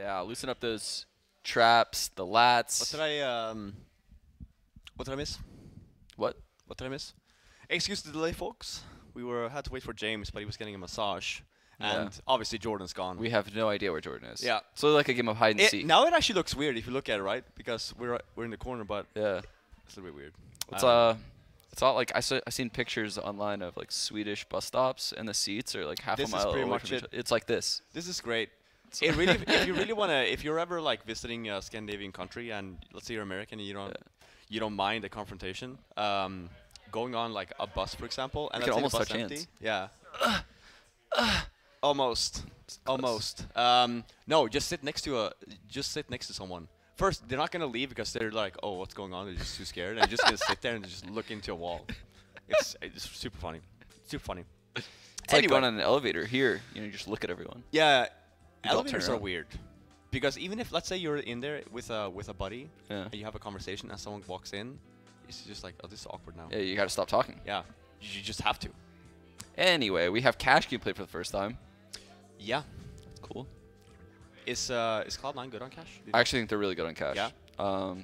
Yeah, loosen up those traps, the lats. What did I miss? What? What did I miss? Excuse the delay, folks. We had to wait for James, but he was getting a massage. Yeah. And obviously Jordan's gone. We have no idea where Jordan is. Yeah. So like a game of hide and seek. Now it actually looks weird if you look at it, right? Because we're in the corner, but Yeah. it's a little bit weird. It's all like I seen pictures online of like Swedish bus stops and the seats are like half a This is mile pretty away much from each it. other. It's like this. This is great. It really, if you really wanna, if you're ever like visiting a Scandinavian country and let's say you're American and you don't mind the confrontation, going on like a bus, for example, and You can let's say almost the bus touch empty. hands. Yeah. Almost. Almost. No, just sit next to someone. First, they're not gonna leave because they're like, oh, what's going on? They're just too scared. And you're just gonna sit there and just look into a wall. It's super funny. Super funny. It's like going on an elevator here. You just look at everyone. Yeah, You don't elevators turn are around. weird. Because even if, let's say you're in there with a buddy, Yeah. and you have a conversation and someone walks in, it's just like, oh, this is awkward now. Yeah, you got to stop talking. Yeah, you just have to. Anyway, we have Cash gameplay for the first time. Yeah. That's cool. Is Cloud9 good on Cash? I actually think they're really good on Cash. Yeah.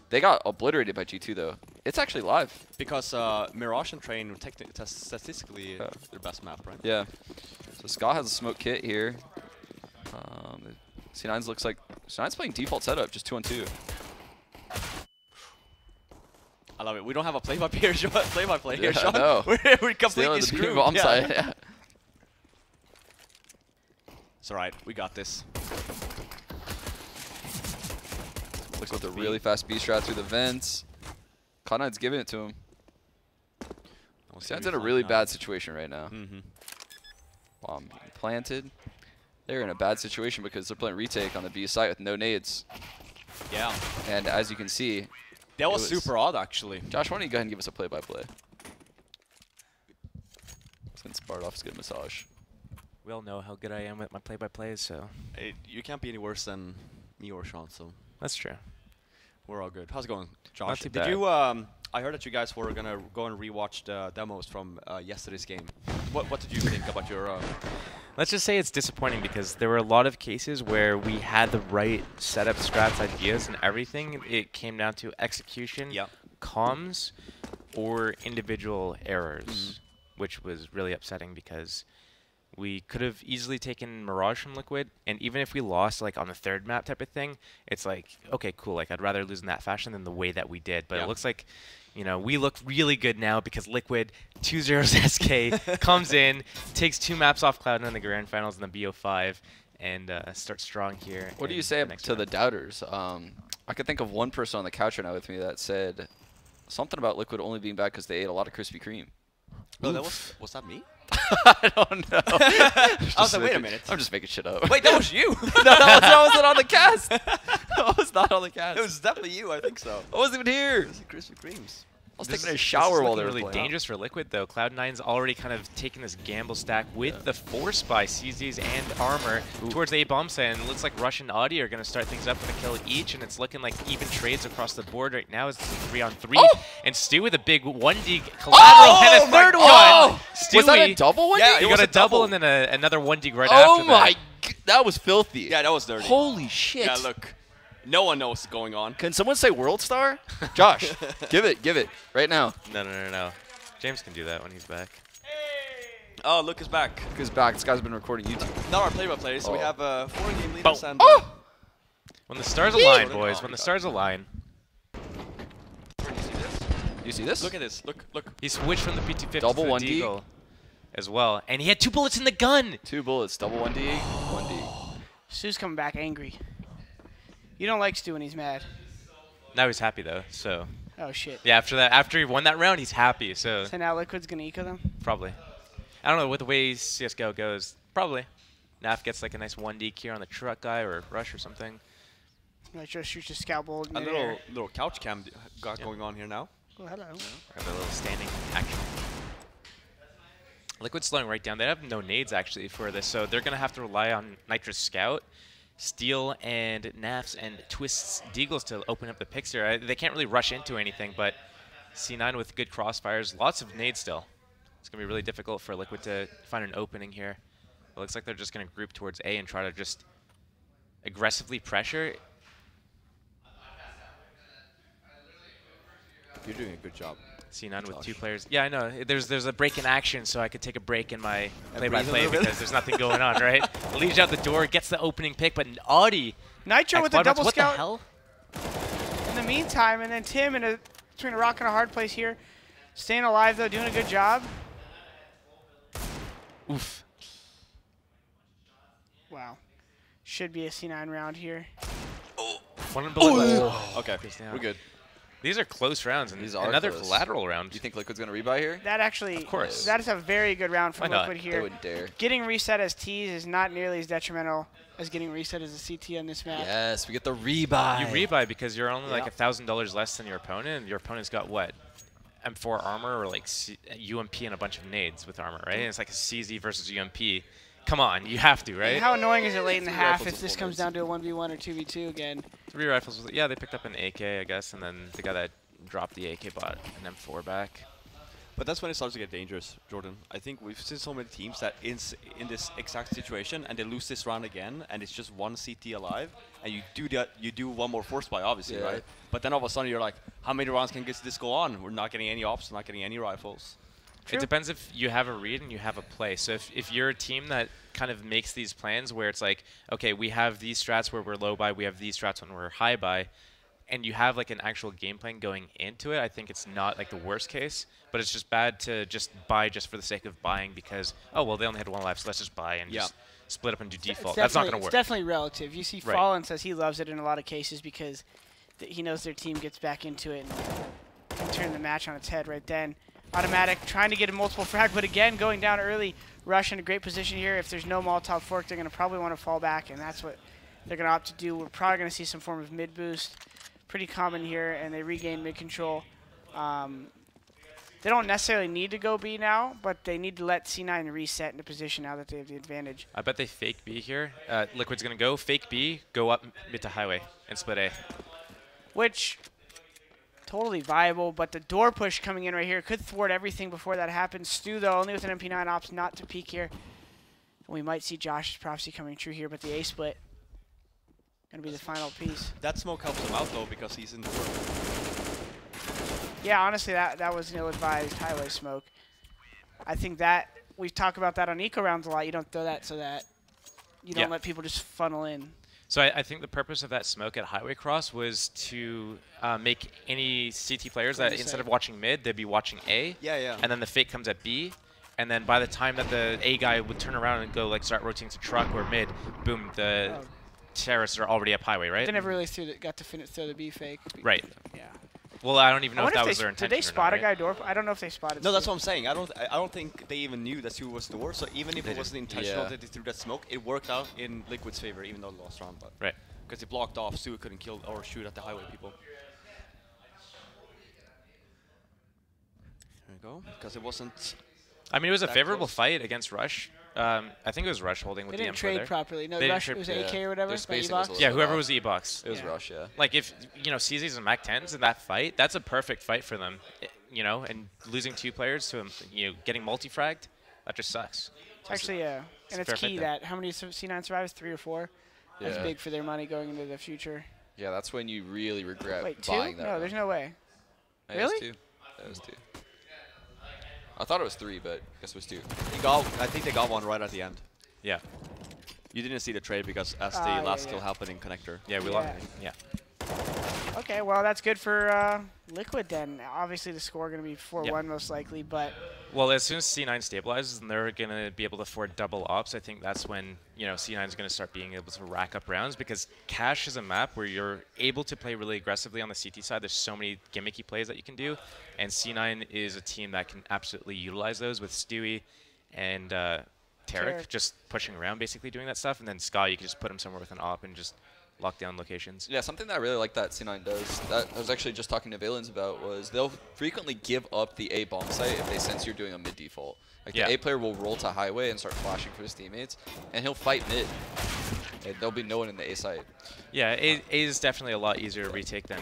They got obliterated by G2 though. It's actually live. Because Mirage and Train statistically their best map, right? Yeah. So Scott has a smoke kit here. C9's looks like C9's playing default setup, just 2-on-2. I love it. We don't have a play-by-play here, Sean. Yeah, no. We're completely Still screwed. bomb Yeah. side. Yeah. It's alright. We got this. Looks with a really fast B strat through the vents. Cloud9's giving it to him. C9's in a really bad situation right now. Bomb being planted. They're in a bad situation because they're playing retake on the B site with no nades. Yeah. And as you can see, That was super odd, actually. Josh, why don't you go ahead and give us a play-by-play? Since Bardolph's getting a massage. We all know how good I am with my play-by-plays, so You can't be any worse than me or Sean, so that's true. we're all good. How's it going, Josh? Not too Did bad. you? I heard that you guys were gonna go and rewatch the demos from yesterday's game. What did you think about your? Let's just say it's disappointing because there were a lot of cases where we had the right setup, strats, ideas, and everything. It came down to execution, comms, or individual errors, which was really upsetting because we could have easily taken Mirage from Liquid, and even if we lost like on the third map type of thing, it's like, okay, cool, like I'd rather lose in that fashion than the way that we did. But it looks like, we look really good now because Liquid 2-0 SK comes in, takes 2 maps off Cloud9 in the Grand Finals in the BO5, and starts strong here. What do you say to the doubters? I could think of one person on the couch right now with me that said something about Liquid only being bad because they ate a lot of Krispy Kreme. Oh, was that me? I don't know. I was like, wait a minute. I'm just making shit up. Wait, that was you. No, that wasn't on the cast. That was not on the cast. It was definitely you. I think so. I wasn't even here. It was the Krispy Kremes. I was This taking a is- shower this is while they were looking really playing. dangerous for Liquid, though. Cloud9's already kind of taken this gamble stack with the Force by CZs and Armor towards A bomb site, and it looks like Rush and Audi are going to start things up with a kill each, and it's looking like even trades across the board right now. It's 3-on-3, and Stu with a big 1D collateral and a third one. Stewie, Was that a double one? Yeah, you it got was a double and then another 1D right Oh after my! that. That was filthy. Yeah, that was dirty. Holy shit! Yeah, look. No one knows what's going on. Can someone say World Star? Josh, give it right now. No. James can do that when he's back. Oh, Luke is back. Because back, this guy's been recording YouTube. Now our play-by-play. So we have 4 game leaders and. When the stars align, boys. When the stars align. Do You see this? Look at this. Look. He switched from the P250 Double to the 1D. Deagle as well. And he had 2 bullets in the gun. 2 bullets, double 1D, 1D. Stu's coming back angry. You don't like Stu when he's mad. Now he's happy, though. So, Oh, shit. yeah, after he won that round, he's happy. So, So now Liquid's going to eco them? probably. I don't know what the way CSGO goes. Probably. Naf gets like a nice 1D here on the truck guy or Rush or something. Might just shoot your scout bolt in A midair. little couch cam got going on here now. Oh, hello. Have a little standing action. Liquid's slowing right down. They have no nades, actually, for this, so they're going to have to rely on Nitrous Scout, Steel, and Nafs, and Twist's Deagles to open up the picks here. They can't really rush into anything, but C9 with good crossfires, lots of nades still. It's going to be really difficult for Liquid to find an opening here. It looks like they're just going to group towards A and try to just aggressively pressure. You're doing a good job. C9 with 2 players. Yeah, I know. There's a break in action, so I could take a break in my play-by-play because there's nothing going on, right? Leaves out the door, gets the opening pick, but Audi. Nitro with the double scout. What the hell? In the meantime, and then Tim between a rock and a hard place here. Staying alive, though, doing a good job. Oof. Wow. Should be a C9 round here. One bullet. Okay, we're good. These are close rounds, and These are another close. lateral round. Do you think Liquid's going to rebuy here? That actually, Of course. that is a very good round from Why not? Liquid They here. wouldn't dare. Getting reset as T's is not nearly as detrimental as getting reset as a CT on this map. Yes, we get the rebuy. You rebuy because you're only like $1,000 less than your opponent, and your opponent's got what? M4 armor or like UMP and a bunch of nades with armor, right? And it's like a CZ versus UMP. Come on, you have to, right? And how annoying is it late in the 3 half rifles if with this full comes nades. down to a 1v1 or 2v2 again? 3 rifles. Yeah, they picked up an AK, I guess, and then the guy that dropped the AK bought an M4 back. But that's when it starts to get dangerous, Jordan. I think we've seen so many teams that in this exact situation, and they lose this round again, and it's just one CT alive, and you do that. You do one more force buy, obviously, Yeah. right? But then all of a sudden you're like, how many rounds can this go on? We're not getting any ops, we're not getting any rifles. It depends if you have a read and you have a play. So if you're a team that kind of makes these plans where it's like, okay, we have these strats where we're low buy, we have these strats when we're high buy, and you have like an actual game plan going into it, I think it's not like the worst case, but it's just bad to just buy just for the sake of buying because, oh, well, they only had 1 life, so let's just buy and just split up and do default. That's not going to work. It's definitely relative. You see Right. Fallen says he loves it in a lot of cases because he knows their team gets back into it and can turn the match on its head right then. Automatic trying to get a multiple frag, but again, going down early. Rush in a great position here. If there's no Molotov fork, they're going to probably want to fall back, and that's what they're going to opt to do. We're probably going to see some form of mid boost. Pretty common here, and they regain mid control. They don't necessarily need to go B now, but they need to let C9 reset into position now that they have the advantage. I bet they fake B here. Liquid's going to go fake B, go up mid to highway, and split A. Which, totally viable, but the door push coming in right here could thwart everything before that happens. Stu, though, only with an MP9 opts not to peek here. We might see Josh's prophecy coming true here, but the A split going to be the final piece. That smoke helps him out, though, because he's in the door. Yeah, honestly, that was an ill-advised highway smoke. I think that, we talk about that on eco rounds a lot. You don't throw that so that you don't let people just funnel in. So I think the purpose of that smoke at highway cross was to make any CT players that instead of watching mid, they'd be watching A. Yeah. And then the fake comes at B. And then by the time that the A guy would turn around and go like start rotating to truck or mid, boom, the terrorists are already up highway, right? They never really got to throw the B fake. Right. Yeah. Well, I don't even know I if wonder that was their Did intention. they spot or a not, right? guy door? I don't know if they spotted. No, that's Stu. what I'm saying. I don't think they even knew that Stu was door. So even if it wasn't intentional Yeah. that they threw that smoke, it worked out in Liquid's favor, even though they lost round. But Right. because he blocked off, Stu couldn't kill or shoot at the highway people. There we go. Because it wasn't. I mean, it was a that favorable close. fight against Rush. I think it was Rush holding with They the didn't M4 trade there. properly. No, They didn't Rush, trade- it was yeah. AK or whatever. Their by spacing E-box. was a Yeah, little whoever off. was E-box. It was Yeah. Rush, yeah. Like if CZs and Mac 10s in that fight, that's a perfect fight for them. And losing 2 players to getting multi-fragged, that just sucks. It's actually, and a it's fair key fight there. that how many C9 survives? 3 or 4. That's Yeah. big for their money going into the future. Yeah, that's when you really regret Wait, 2? buying that. No, there's no way. It was Really? 2. That was 2. I thought it was 3, but I guess it was 2. I think they got one right at the end. Yeah. You didn't see the trade because as the yeah, last yeah. kill happened in connector. Yeah, we Yeah. lost. Yeah. Okay, well, that's good for Liquid then. Obviously, the score going to be 4-1 most likely, but Well, as soon as C9 stabilizes and they're going to be able to afford double ops, I think that's when C9 is going to start being able to rack up rounds because Cache is a map where you're able to play really aggressively on the CT side. There's so many gimmicky plays that you can do, and C9 is a team that can absolutely utilize those with Stewie and Tarek just pushing around, basically doing that stuff, and then Sky, you can just put him somewhere with an op and just lock down locations. Yeah, something that I really like that C9 does, that I was actually just talking to Villains about, was they'll frequently give up the A bomb site if they sense you're doing a mid default. Like the A player will roll to highway and start flashing for his teammates, and he'll fight mid. And there'll be no one in the A site. Yeah, A is definitely a lot easier to retake than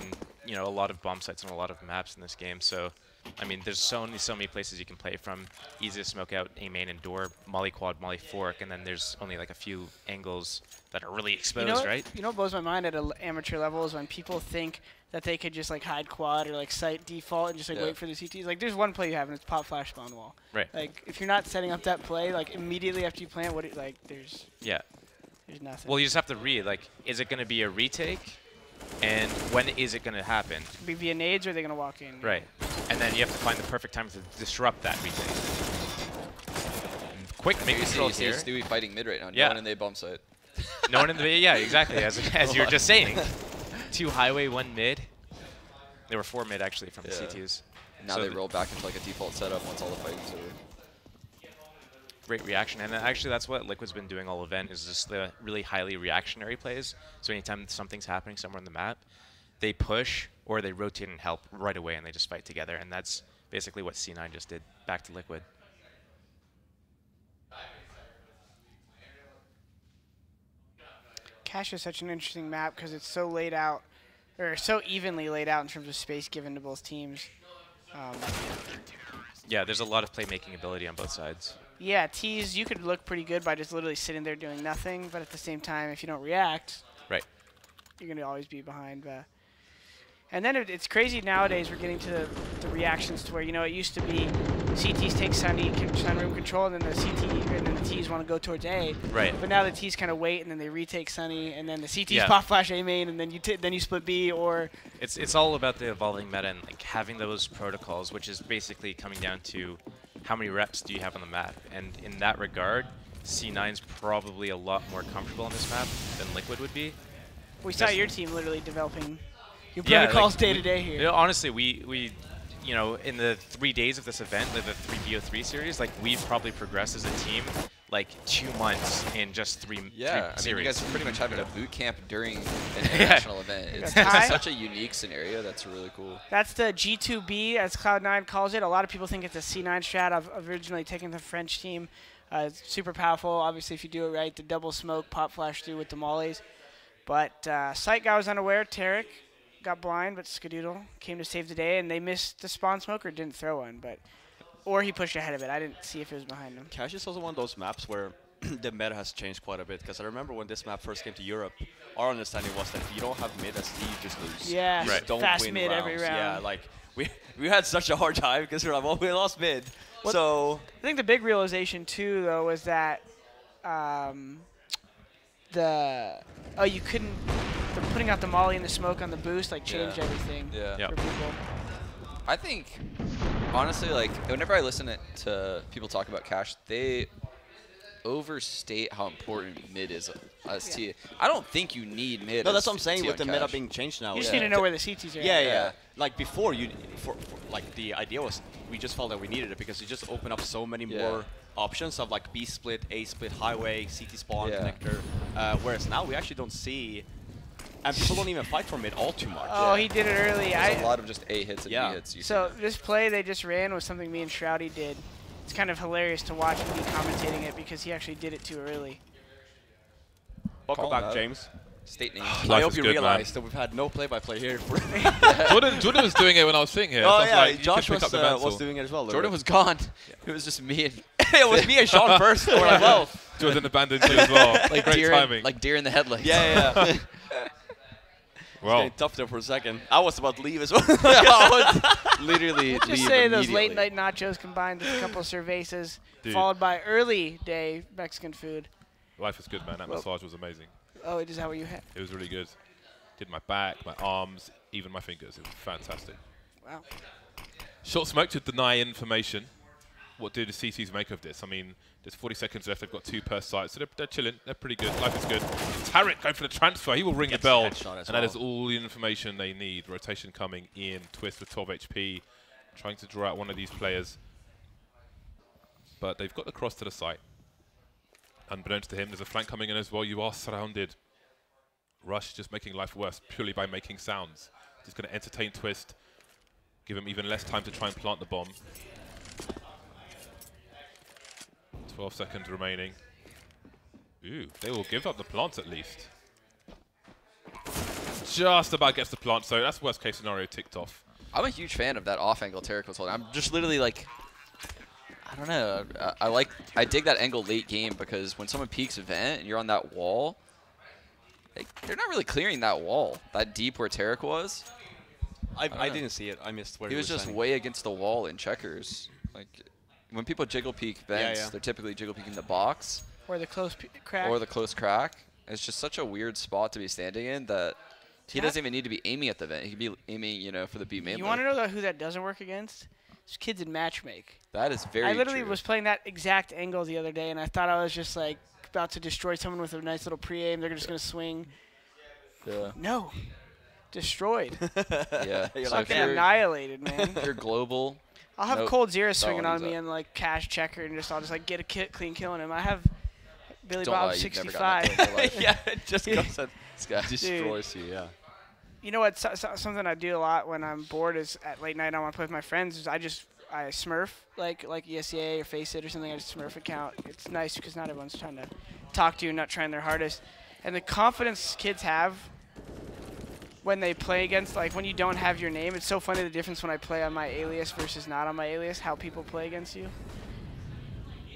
a lot of bomb sites on a lot of maps in this game. So I mean, there's so many places you can play from. Easy to smoke out A main and door, molly quad, molly fork, and then there's only like a few angles that are really exposed, right? You know what blows my mind at an amateur level is when people think that they could just like hide quad or like sight default and just like wait for the CTs. Like there's one play you have and it's pop flash spawn wall. Right. Like if you're not setting up that play, like immediately after you plant, there's nothing. Well, you just have to read. Like, is it going to be a retake? And when is it going to happen? Could be via nades or are they going to walk in? Right. And then you have to find the perfect time to disrupt that retake. Quick mid control You see here. Stewie fighting mid right now. Yeah. No one in the bomb site. No one in the yeah, exactly. As you were just saying, 2 highway, 1 mid. There were 4 mid actually from the CTs. Now they roll back into like a default setup once all the fighting's over. Great reaction, and actually that's what Liquid's been doing all event, is just the really highly reactionary plays. So anytime something's happening somewhere on the map, they push or they rotate and help right away, and they just fight together. And that's basically what C9 just did back to Liquid. Cache is such an interesting map because it's so laid out, or so evenly laid out in terms of space given to both teams. Yeah, there's a lot of playmaking ability on both sides. Yeah, T's, you could look pretty good by just literally sitting there doing nothing, but at the same time, if you don't react, right, you're going to always be behind. And then it's crazy nowadays we're getting to the reactions to where, you know, it used to be CTs take Sunroom control, and then the T's want to go towards A. Right. But now the T's kind of wait, and then they retake Sunny, and then the CTs pop flash A main, and then you split B, or... It's all about the evolving meta and like having those protocols, which is basically coming down to how many reps do you have on the map. And in that regard, C9's probably a lot more comfortable on this map than Liquid would be. We saw your team literally developing your protocols day to day here. You know, honestly, we you know, in the 3 days of this event, the 3BO3 series, like we've probably progressed as a team like 2 months in just three series. I mean, you guys are pretty much having a boot camp during an international event. It's such a unique scenario that's really cool. That's the G2B, as Cloud9 calls it. A lot of people think it's a C9 strat. I've originally taken the French team. It's super powerful, obviously, if you do it right. The double smoke, pop flash through with the mollies. But Sight guy was unaware. Tarek got blind, but Skadoodle came to save the day, and they missed the spawn smoke or didn't throw one. Or he pushed ahead of it. I didn't see if it was behind him. Cache is also one of those maps where the meta has changed quite a bit. Because I remember when this map first came to Europe, our understanding was that if you don't have mid as T, you just lose. Yeah, you just don't fast win mid rounds. every round. Yeah, like we had such a hard time because we were like, well, we lost mid. So I think the big realization too, though, was that you couldn't. Putting out the molly and the smoke on the boost like changed everything for people. I think, honestly, like whenever I listen to people talk about Cache, they overstate how important mid is as T. I don't think you need mid. No, that's what I'm saying with the meta being changed now. You just need to know where the CTs are. Yeah. Like before, like the idea was we just felt that we needed it because it just opened up so many more options of like B split, A split, highway, CT spawn, connector. Whereas now we actually don't see. And people don't even fight for mid all too much. Oh, he did it early. There's a lot of just A hits and B hits. So this play they just ran was something me and Shroudy did. It's kind of hilarious to watch me commentating it because he actually did it too early. Welcome back, James. State name. I hope you realize that we've had no play-by-play here. Jordan was doing it when I was sitting here. Oh, so yeah, like, Josh was doing it as well. Jordan was gone. It was just me and... It was me and Sean first. We're like, well. Jordan abandoned you as well. Like great timing. Like deer in the headlights. Yeah. Well, getting tough there for a second. I was about to leave as well. Literally just say those late night nachos combined with a couple of cervezas, followed by early day Mexican food. Life is good, man. That massage was amazing. Oh, is that what you had? It was really good. Did my back, my arms, even my fingers. It was fantastic. Wow. Short smoke to deny information. What do the CCs make of this? I mean, there's 40 seconds left. They've got 2 per site, so they're chilling. They're pretty good. Life is good. Tarek going for the transfer. He will ring the bell, and that is all the information they need. Rotation coming in. Twist with 12 HP, trying to draw out one of these players. But they've got the cross to the site. Unbeknownst to him, there's a flank coming in as well. You are surrounded. Rush just making life worse purely by making sounds. Just going to entertain Twist. Give him even less time to try and plant the bomb. 12 seconds remaining. Ooh, they will give up the plant at least. Just about gets the plant, so that's worst case scenario ticked off. I'm a huge fan of that off-angle Tarek was holding. I'm just literally like, I don't know. I dig that angle late game because when someone peeks vent and you're on that wall, like, they're not really clearing that wall that deep where Tarek was. I didn't see it. I missed where he was just standing. way against the wall in checkers. Like when people jiggle peek vents, they're typically jiggle peeking the box or the close crack. Or the close crack. It's just such a weird spot to be standing in that he doesn't even need to be aiming at the vent. He could be aiming, you know, for the B main. You want to know who that doesn't work against? It's kids in matchmake. That is very I literally true. was playing that exact angle the other day, and I thought I was just like about to destroy someone with a nice little pre-aim. They're just going to swing. Yeah. No. Destroyed. Yeah. You're so fucking annihilated, man. You're global. I'll have Cold Zero swinging on me and like cash checker, and I'll just like get a clean kill on him. I have Billy Bob 65. Yeah, it just goes and destroys you. Yeah. You know what? Something I do a lot when I'm bored is at late night I want to play with my friends. Is I smurf like ESEA or Face It or something. I just smurf account. It's nice because not everyone's trying to talk to you, not trying their hardest, and the confidence kids have when they play against, like when you don't have your name. It's so funny the difference when I play on my alias versus not on my alias, how people play against you.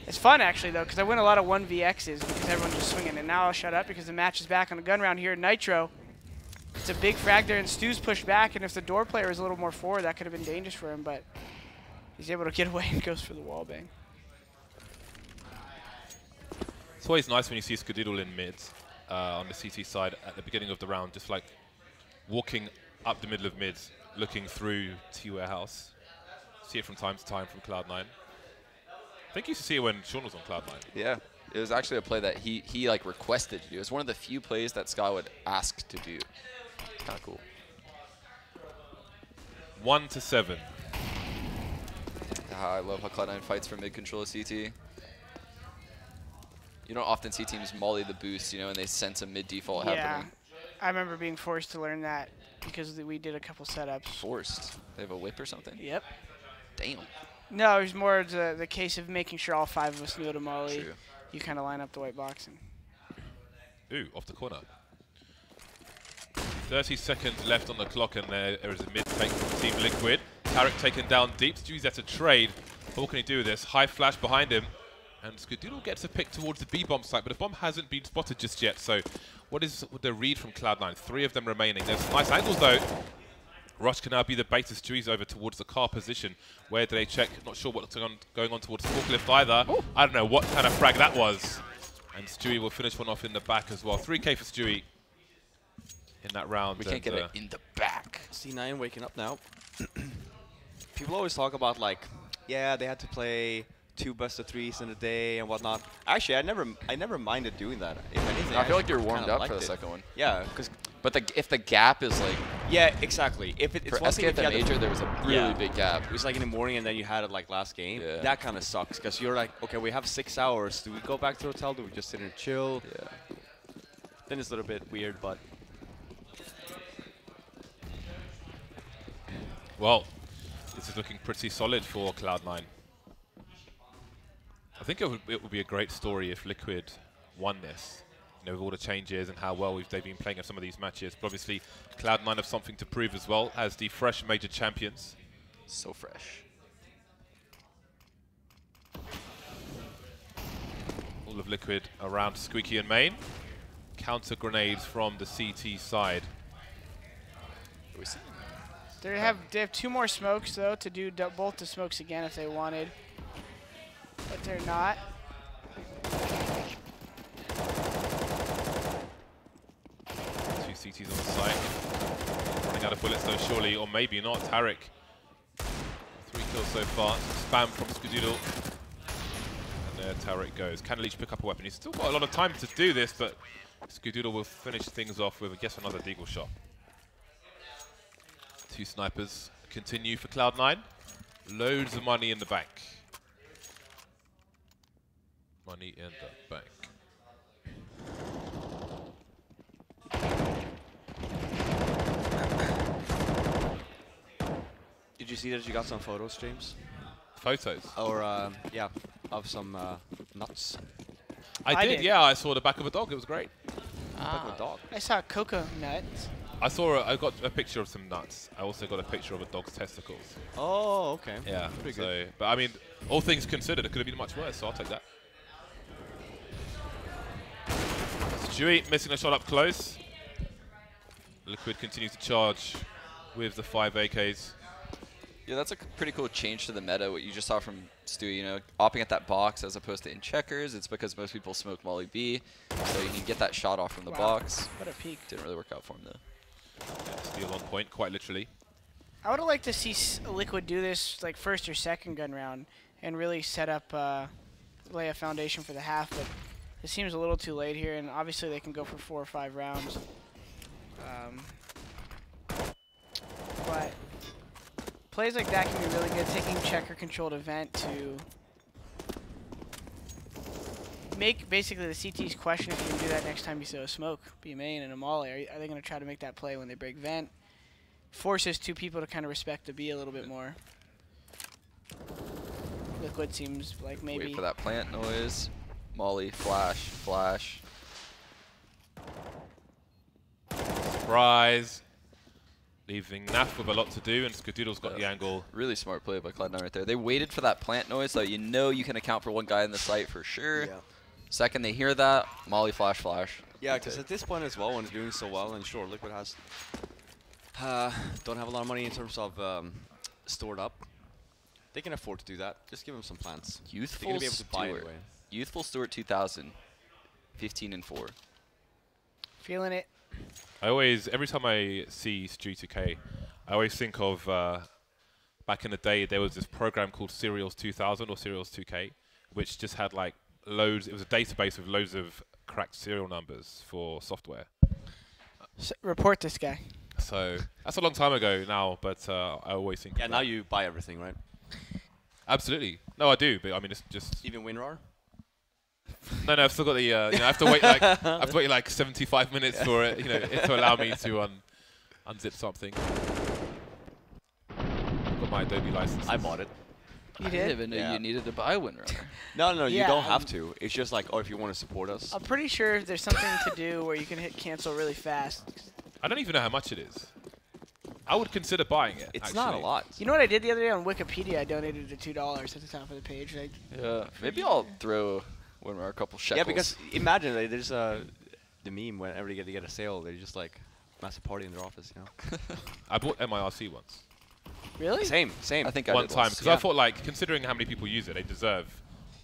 It's fun actually though, because I win a lot of 1vx's because everyone's just swinging. And now I'll shut up because the match is back on the gun round here in Nitro. It's a big frag there, and Stu's pushed back, and if the door player is a little more forward, that could have been dangerous for him, but he's able to get away and goes for the wall bang. It's always nice when you see Skadoodle in mid on the CT side at the beginning of the round, just like walking up the middle of mid, looking through T-Warehouse. See it from time to time from Cloud9. I think you used to see it when Sean was on Cloud9. Yeah. It was actually a play that he like requested to do. It was one of the few plays that Scott would ask to do. Kind of cool. 1-7. I love how Cloud9 fights for mid control of CT. You don't often see teams molly the boost, you know, and they sense a mid default happening. I remember being forced to learn that because we did a couple setups. Forced? They have a whip or something? Yep. Damn. No, it was more the case of making sure all 5 of us knew how to molly. True. You kind of line up the white box. And Ooh, off the corner. 30 seconds left on the clock, and there is a mid-take from Team Liquid. Tarek taken down deep. Stewie's there to trade. What can he do with this? High flash behind him. And Skadoodle gets a pick towards the B-bomb site, but the bomb hasn't been spotted just yet. So what is the read from Cloud9? 3 of them remaining. There's some nice angles, though. Rush can now be the bait as Stewie's over towards the car position. Where do they check? Not sure what's going on towards the forklift either. Ooh. I don't know what kind of frag that was. And Stewie will finish one off in the back as well. 3K for Stewie in that round. We can't get it in the back. C9 waking up now. People always talk about like, yeah, they had to play 2 best-of-3s in a day and whatnot. Actually, I never minded doing that. If anything, I feel like you're warmed up for the second one. Yeah, because. But if the gap is like. Yeah, exactly. If it's for one thing SKF Major, there was a really big gap. It was like in the morning, and then you had it like last game. Yeah. That kind of sucks because you're like, okay, we have 6 hours. Do we go back to the hotel? Do we just sit and chill? Yeah. Then it's a little bit weird, but. Well, this is looking pretty solid for Cloud9. I think it would be a great story if Liquid won this. You know, with all the changes and how well they've been playing in some of these matches. But obviously, Cloud9 have something to prove as well as the fresh major champions. So fresh. All of Liquid around Squeaky and Main. Counter grenades from the CT side. They have 2 more smokes though to do both the smokes again if they wanted, but they're not. CTs on the site. Running out of bullets though, surely, or maybe not. Tarek. 3 kills so far. Spam from Skadoodle. And there Tarek goes. Can Leech pick up a weapon? He's still got a lot of time to do this, but Skadoodle will finish things off with, I guess, another deagle shot. 2 snipers continue for Cloud9. Loads of money in the bank. Money in the bank. Did you see that you got some photos, James? Photos? Or, yeah, of some nuts. I did, yeah. I saw the back of a dog. It was great. Back of a dog. I saw cocoa nuts. I saw. I got a picture of some nuts. I also got a picture of a dog's testicles. Oh, okay. Yeah. Pretty So, good. but I mean, all things considered, it could have been much worse. So I'll take that. Stewie missing a shot up close. Liquid continues to charge with the 5 AKs. Yeah, that's a pretty cool change to the meta. What you just saw from Stu, you know, opting at that box as opposed to in checkers. It's because most people smoke Molly B, so you can get that shot off from the box. What a peak. Didn't really work out for him though. Yeah, steal on point, quite literally. I would have liked to see Liquid do this like first or second gun round and really set up, lay a foundation for the half, but it seems a little too late here, and obviously they can go for 4 or 5 rounds. But plays like that can be really good, taking checker-controlled event to make basically the CT's question if you can do that next time you throw a smoke, be a main and a molly. Are they going to try to make that play when they break vent? Forces 2 people to kind of respect the B a little bit more. Liquid seems like maybe... Wait for that plant noise. Molly, flash, flash. Surprise. Leaving Naf with a lot to do, and Skadoodle's got the angle. Really smart play by Cloud9 right there. They waited for that plant noise, so you know you can account for one guy in the site for sure. Yeah. Second they hear that, Molly, flash, flash. Yeah, because at this point as well, when it's doing so well, and sure, Liquid has don't have a lot of money in terms of stored up. They can afford to do that. Just give them some plants. Youthful They're gonna be able to buy Stewart. anyway. Youthful Stewart 2000. 15-4. Feeling it. I always, every time I see Stewie 2K, I always think of back in the day there was this program called Serials 2000 or Serials 2K, which just had like loads. It was a database with loads of cracked serial numbers for software. Report this guy. So that's a long time ago now, but I always think. Yeah, of now that. you buy everything, right? Absolutely. No, I do, but I mean it's just. Even WinRAR? No, I've still got the. You know, I have to wait like 75 minutes for it. You know, to allow me to unzip something. I've got my Adobe license. I bought it. You I didn't did? even know Yeah. you needed to buy WinRunner. No, you Yeah, don't have to. It's just like, oh, if you want to support us. I'm pretty sure there's something to do where you can hit cancel really fast. I don't even know how much it is. I would consider buying it. It's not a actually. lot. You know what I did the other day on Wikipedia? I donated the $2 at the top of the page. Like, Yeah, maybe I'll throw WinRunner a couple shekels. Yeah, because imagine like, there's the meme whenever they get a sale, they just like massive party in their office, you know. I bought MIRC once. really? Same. I think I One did time, once. because I thought like, considering how many people use it, they deserve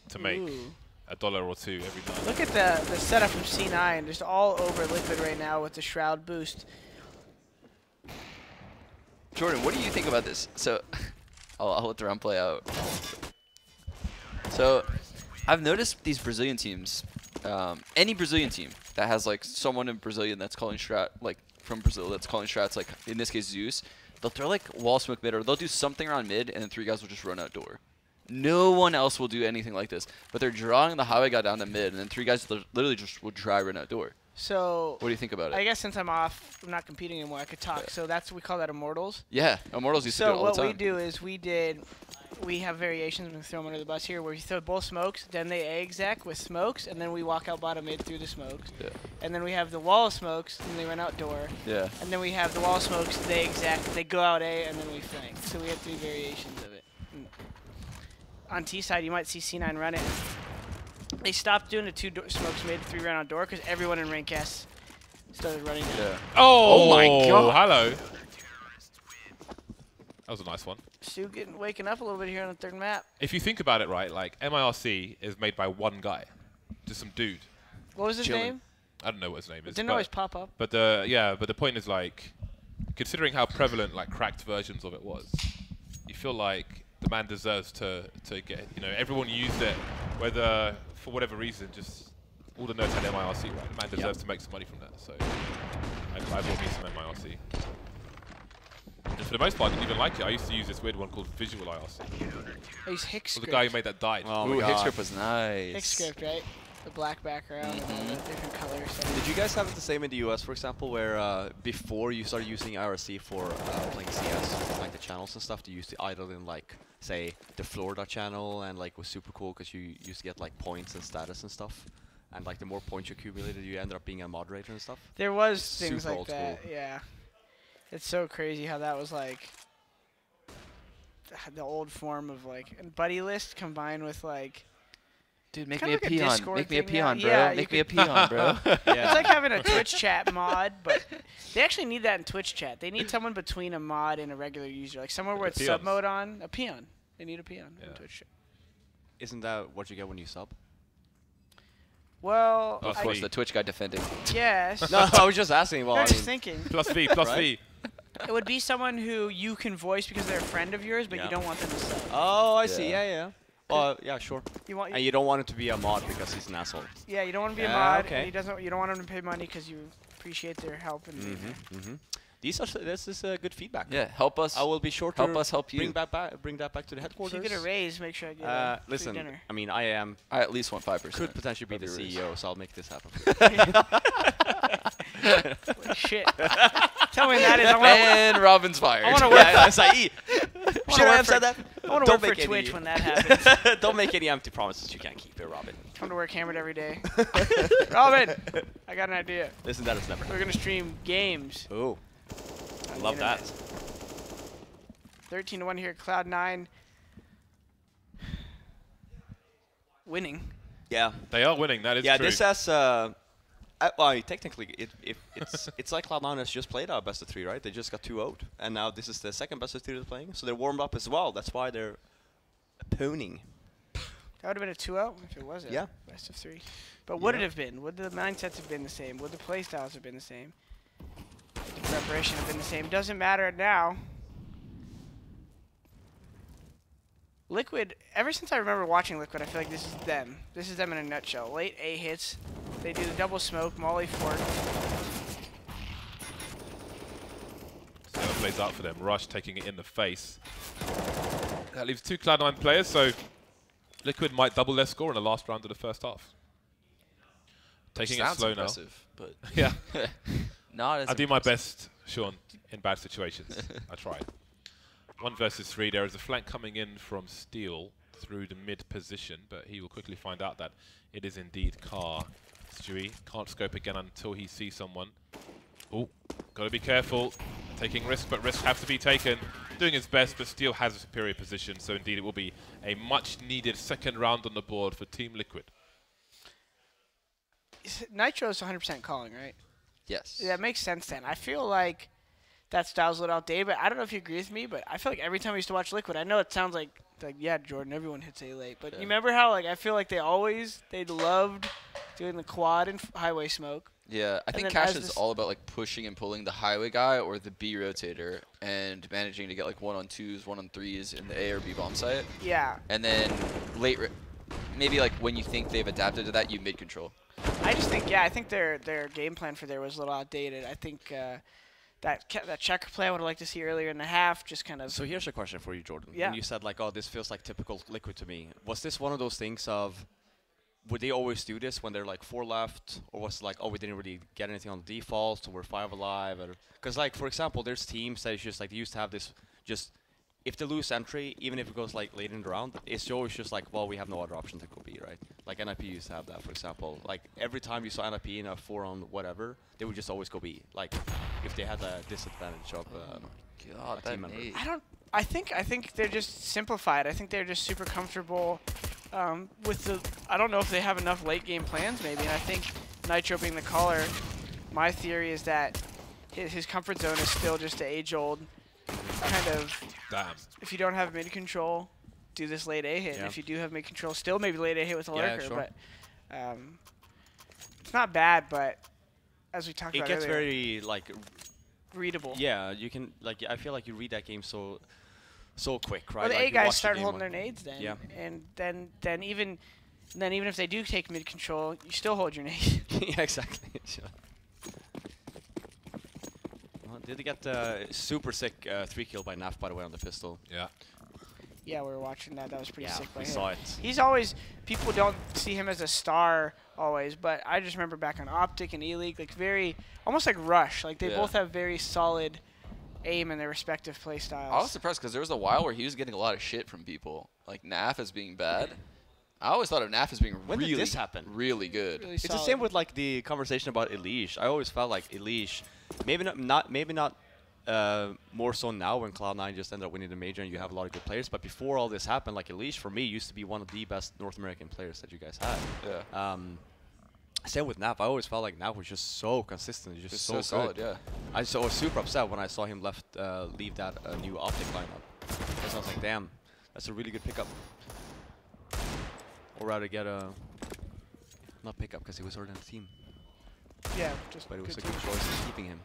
to make Ooh. $1 or $2 every night. Look at the setup from C9, just all over Liquid right now with the Shroud boost. Jordan, what do you think about this? So, I'll let the round play out. So, I've noticed these Brazilian teams, any Brazilian team that has like someone in Brazilian that's calling strat, like from Brazil that's calling strats, like in this case Zeus, they'll throw like wall smoke mid, or they'll do something around mid, and then 3 guys will just run out door. No one else will do anything like this, but they're drawing the highway guy down to mid, and then 3 guys literally just will dry run out door. So, What do you think about it? I guess since I'm off, I'm not competing anymore, I could talk. Yeah. So we call that Immortals. Yeah, Immortals used to do it So all the what time. we do is we have variations when we throw them under the bus here, where we throw both smokes, then they exec with smokes, and then we walk out bottom mid through the smokes. Yeah. And then we have the wall of smokes, and they run out door. Yeah. And then we have the wall of smokes, they exec, they go out A, and then we flank. So we have 3 variations of it. And on T side, you might see C9 run it. They stopped doing the 2 smokes mid, 3 run out door, because everyone in rank S started running it. Yeah. Oh, my God. Hello. That was a nice one. Stu waking up a little bit here on the 3rd map. If you think about it, right, like MIRC is made by one guy, just some dude. What was his Chilling. name? I don't know what his name It is. didn't but always pop up. But the point is like, considering how prevalent like cracked versions of it was, you feel like the man deserves to get, you know, everyone used it, whether for whatever reason, just all the nerds had MIRC, right? The man deserves to make some money from that. So I bought me some MIRC. And for the most part, I didn't even like it. I used to use this weird one called Visual IRC. He's Hicks Well, the guy who made that died. Oh Ooh, my Hicks god. script was nice. Hicks script, right? The black background and all the different colors. Did you guys have it the same in the US, for example, where before you started using IRC for playing CS, like the channels and stuff, you used to idle in like, say, the Florida channel, and like was super cool because you used to get like points and status and stuff, and like the more points you accumulated, you ended up being a moderator and stuff. There was things Super like old that, school. yeah. It's so crazy how that was like the old form of like a buddy list combined with like. Dude, make Kinda me a like a peon. Discord Make me a thing peon, now. bro. Yeah, Make you me a peon, bro. It's like having a Twitch chat mod, but they actually need that in Twitch chat. They need someone between a mod and a regular user, like somewhere where it's Peons. sub mode on. A peon. They need a peon in Twitch chat. Isn't that what you get when you sub? Well, Of course, the Twitch guy defending. yes. No, I was just asking. Well, I'm I just mean, thinking. Plus V, plus Right? V. It would be someone who you can voice because they're a friend of yours, but Yeah. you don't want them to sub. oh, I see. Yeah. Yeah. Yeah, sure. You want, And you don't want it to be a mod because he's an asshole. yeah, you don't want to be a Yeah, mod. okay. And you don't want them to pay money because you appreciate their help. And This is good feedback. Yeah, help us. I will be sure to Help us help you. bring that back to the if headquarters. you get a raise, make sure I get a free Listen, dinner. I mean, I I at least want 5%. could potentially be the of your raise. CEO, so I'll make this happen. Like, shit. Tell me that is. I want And Robin's fired. I wanna work- yeah, SIE. Should I work have for- said that? to work Don't for make Twitch any- when that happens. Don't make any empty promises you can't keep here, Robin. Come to work hammered every day. Robin, I got an idea. Listen, that is never. We're gonna stream games. Oh, on the love that. internet. 13-1 here, Cloud9. Winning. Yeah. They are winning. That is Yeah, true. this has. Well, technically, it's like Cloud9 has just played our best of 3, right? They just got 2-0, and now this is the second best of 3 they're playing, so they're warmed up as well. That's why they're poning. That would have been a 2-0 if it was a Yeah. best of 3. But would it Yeah. have been? Would the mindsets have been the same? Would the playstyles have been the same? Would the preparation have been the same? Doesn't matter now. Liquid, ever since I remember watching Liquid, I feel like this is them. This is them in a nutshell. Late A hits. They do the double smoke, molly fork. So that plays out for them. Rush taking it in the face. That leaves 2 Cloud9 players, so Liquid might double their score in the last round of the first half. Taking it Sounds slow impressive, but now. Yeah. not as I do my impressive. best, Sean, in bad situations. I try. 1 versus 3. There is a flank coming in from Steel through the mid position, but he will quickly find out that it is indeed Carr. Stewie can't scope again until he sees someone. Oh, got to be careful. Taking risks, but risks have to be taken. Doing his best, but Steel has a superior position, so indeed it will be a much-needed second round on the board for Team Liquid. Nitro's 100% calling, right? Yes. Yeah, that makes sense then. I feel like that style's a little outdated, but I don't know if you agree with me, but I feel like every time I used to watch Liquid, I know it sounds like yeah, Jordan, everyone hits A late, but Yeah. you remember how like I feel like they loved doing the quad and highway smoke. Yeah, I And think then Cash as is this- all about like pushing and pulling the highway guy or the B rotator and managing to get like 1-on-2s, 1-on-3s in the A or B bomb site. Yeah. And then maybe like when you think they've adapted to that, you mid control. I just think I think their game plan for there was a little outdated. I think that checker play I would have liked to see earlier in the half just kind of. So here's a question for you, Jordan. Yeah. When you said like, oh, this feels like typical Liquid to me. Was this one of those things of, would they always do this when they're like 4 left, or was it like, oh, we didn't really get anything on the default, so we're 5 alive? Because like, for example, there's teams that is just like they used to have this just. If they lose entry, even if it goes like late in the round, it's always just like, well, we have no other option to go B, right? Like NIP used to have that, for example. Like every time you saw NIP in a 4-on whatever, they would just always go B. Like if they had a disadvantage of God, a that team member. nade. I think they're just simplified. I think they're just super comfortable with the. I don't know if they have enough late game plans maybe. And I think Nitro being the caller, my theory is that his comfort zone is still just the age-old kind of. Damn. If you don't have mid control, do this late A hit. Yeah. And if you do have mid control, still maybe late A hit with a Yeah, lurker. sure. But it's not bad. But as we talked It about gets earlier, very like, readable. yeah, you can like. I feel like you read that game so quick, right? Well, the like A you guys watch the start game holding on- their nades then. Yeah. And then even if they do take mid control, you still hold your nade. Yeah, exactly. Sure. Well, did they get super sick 3-kill by Naf, by the way, on the pistol? Yeah. Yeah, we were watching that. That was pretty sick by we him. saw it. He's always, people don't see him as a star always, but I just remember back on Optic and E-League, like very, almost like Rush. Like they Yeah. both have very solid aim in their respective play styles. I was surprised because there was a while where he was getting a lot of shit from people, like Naf as being bad. I always thought of Naf as being When did really, this happen? really good. Really It's the solid. same with like the conversation about Elish. I always felt like Elish, maybe not more so now when Cloud9 just ended up winning the major and you have a lot of good players. But before all this happened, like Elise for me used to be one of the best North American players that you guys had. Yeah. Same with Nap. I always felt like Nap was just so consistent, just so solid. good. Yeah. I was super upset when I saw him leave that new Optic lineup. Because I was like, damn, that's a really good pickup. Or rather get a not pickup because he was already on the team. Yeah, just. But it was a good choice in keeping him.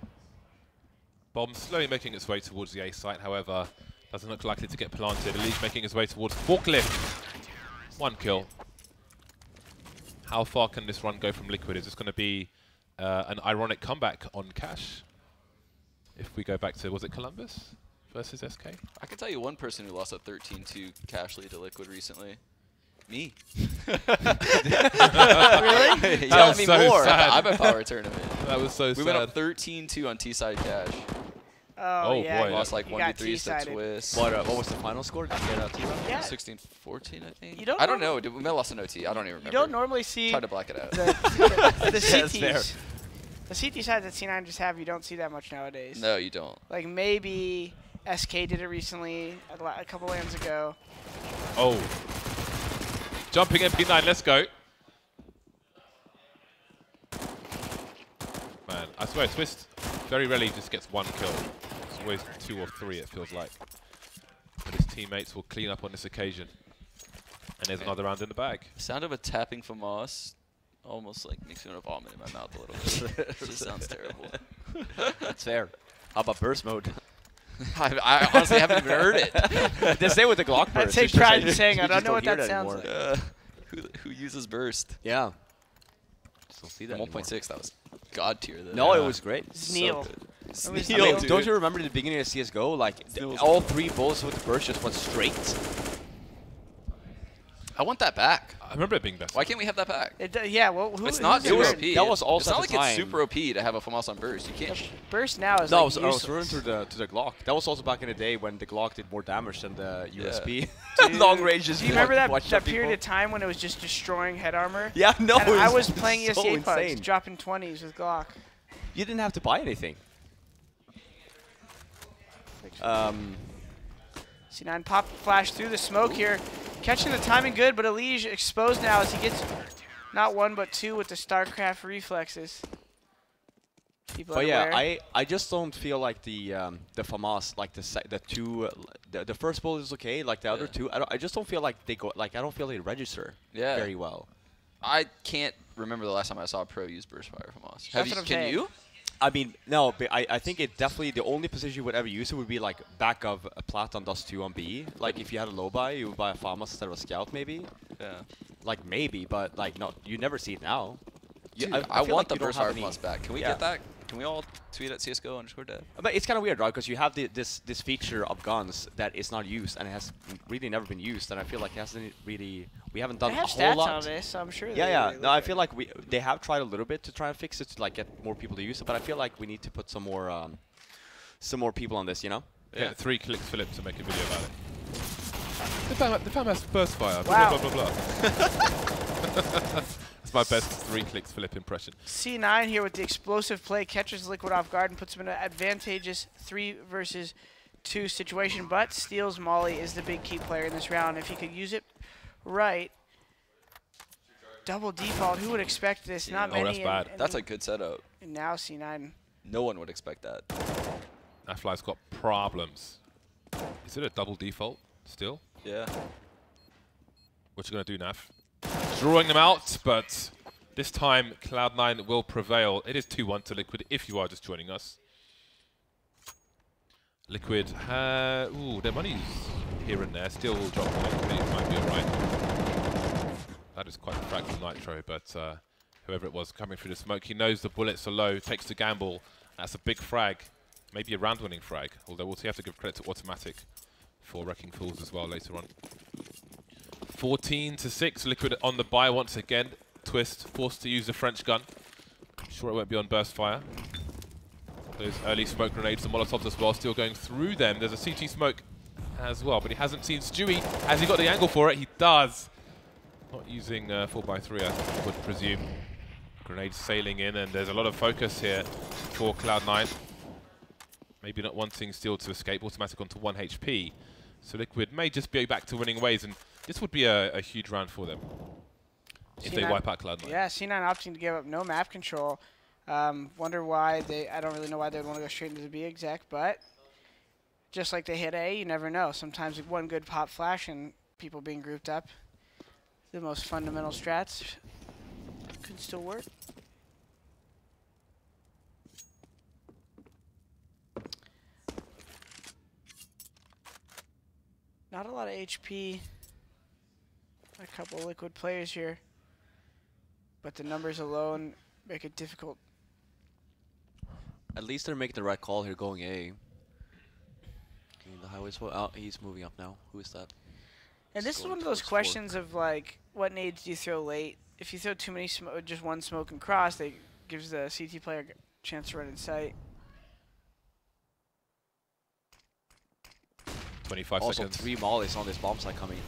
Bomb slowly making its way towards the A site, however, doesn't look likely to get planted. Elise making his way towards Forklift. 1 kill. How far can this run go from Liquid? Is this going to be an ironic comeback on Cash? If we go back to, was it Columbus versus SK? I can tell you one person who lost a 13-2 cash lead to Liquid recently. Me. Really? Tell me so more. sad. I'm a power tournament. That was so sad. We went up 13-2 on T-side cash. Oh, yeah. boy. Lost like You got 1v3s to T-sided. Twist. What was the final score? Did you get a T-round? Yeah. 16-14, I think. You don't I don't know. We might have lost an OT. I don't even remember. You don't normally see Try to black it out. the That's fair. CTs. The CT side that C9 just have, you don't see that much nowadays. No, you don't. Like maybe SK did it recently, a couple lands ago. Oh. Jumping MP9, let's go. Man, I swear, Twist very rarely just gets 1 kill. It's always 2 or 3, it feels like. But his teammates will clean up on this occasion. And there's another round in the bag. Sound of a tapping from Moss almost like makes me want to vomit in my mouth a little bit. It just sounds terrible. That's fair. How about burst mode? I honestly haven't even heard it. The same with the Glock I burst. take It's just pride like in saying you I don't just know what hear that sounds anymore. like. Who uses burst? Yeah. Just don't see that 1.6, that was god tier though. No, Yeah. it was great. It's Neil. So good. It was I Neil, mean, dude. don't you remember the beginning of CSGO? Like, all 3 bullets with the burst just went straight. I want that back. I remember it being best. Why can't we have that back? Yeah, well, It's not who's super it? OP. That was also it's not at like the it's time. super OP to have a FAMAS on burst. You can't. Burst now is No, like I was referring useless. to the Glock. That was also back in the day when the Glock did more damage than the Yeah. USP. Dude, Long ranges. Do you remember that watch period people. of time when it was just destroying head armor? Yeah, no. And I was playing so ESA pucks, insane. dropping 20s with Glock. You didn't have to buy anything. C9 pop flash through the smoke here. Catching the timing good, but Elige exposed now as he gets not 1 but 2 with the StarCraft reflexes. People But yeah, unaware. I just don't feel like the FAMAS, like the first bullet is okay, like the other 2, I just don't feel like they go, like I don't feel they register very well. I can't remember the last time I saw a pro use burst fire FAMAS. That's what I'm Can saying. you? I mean, no, but I think it definitely, the only position you would ever use it would be like back of a plat on Dust 2 on B. Like if you had a low buy, you would buy a FAMAS instead of a scout maybe. Yeah. Like maybe, but like no, you never see it now. Dude, I I feel want like the you don't burst have fire any- FAMAS back. Can we Yeah. get that? Can we all tweet at CSGO_dev? But it's kind of weird, right? Because you have this feature of guns that is not used and it has really never been used, and I feel like it hasn't really, we haven't done They a have whole stats lot. on this, so I'm sure. Yeah, they yeah. really No, I look feel at like they have tried a little bit to try and fix it to like get more people to use it, but I feel like we need to put some more people on this, you know? Yeah, 3 clicks Philip to make a video about it. The FAMAS burst fire. Wow. Blah, blah, blah, blah. That's my best 3 clicks Philip impression. C9 here with the explosive play, catches Liquid off guard and puts him in an advantageous 3 versus 2 situation, but steals Molly is the big key player in this round. If he could use it right, double default, who would expect this? Not Oh, many. that's bad. That's a good setup. And now C9. No one would expect that. Nafly's got problems. Is it a double default still? Yeah. What you going to do, Naf? Drawing them out, but this time Cloud9 will prevail. It is 2-1 to Liquid if you are just joining us. Liquid, their money's here and there. Still dropping it might be alright. That is quite a crack from Nitro, but whoever it was coming through the smoke, he knows the bullets are low, takes the gamble. That's a big frag. Maybe a round-winning frag, although we'll have to give credit to Automatic for Wrecking Fools as well later on. 14-6, Liquid on the buy once again. Twist forced to use the French gun. I'm sure it won't be on burst fire. Those early smoke grenades and Molotovs as well, still going through them. There's a CT smoke as well, but he hasn't seen Stewie. Has he got the angle for it? He does. Not using 4x3, I would presume. Grenades sailing in, and there's a lot of focus here for Cloud9. maybe not wanting Steel to escape automatic onto 1 HP. So Liquid may just be back to winning ways, and this would be a huge round for them if they wipe out Cloud9. Yeah, C9 opting to give up no map control. Wonder why I don't really know why they would want to go straight into the B exec, but just like they hit A, you never know. Sometimes one good pop flash and people being grouped up, the most fundamental strats could still work. Not a lot of HP. A couple Liquid players here, but the numbers alone make it difficult. At least they're making the right call here, going A. The highway's out. He's moving up now. Who is that? And this is one of those questions of like, what nades do you throw late? If you throw too many, just one smoke and cross, they gives the CT player a chance to run in sight. 25 also seconds. 3 mollies on this bomb site coming.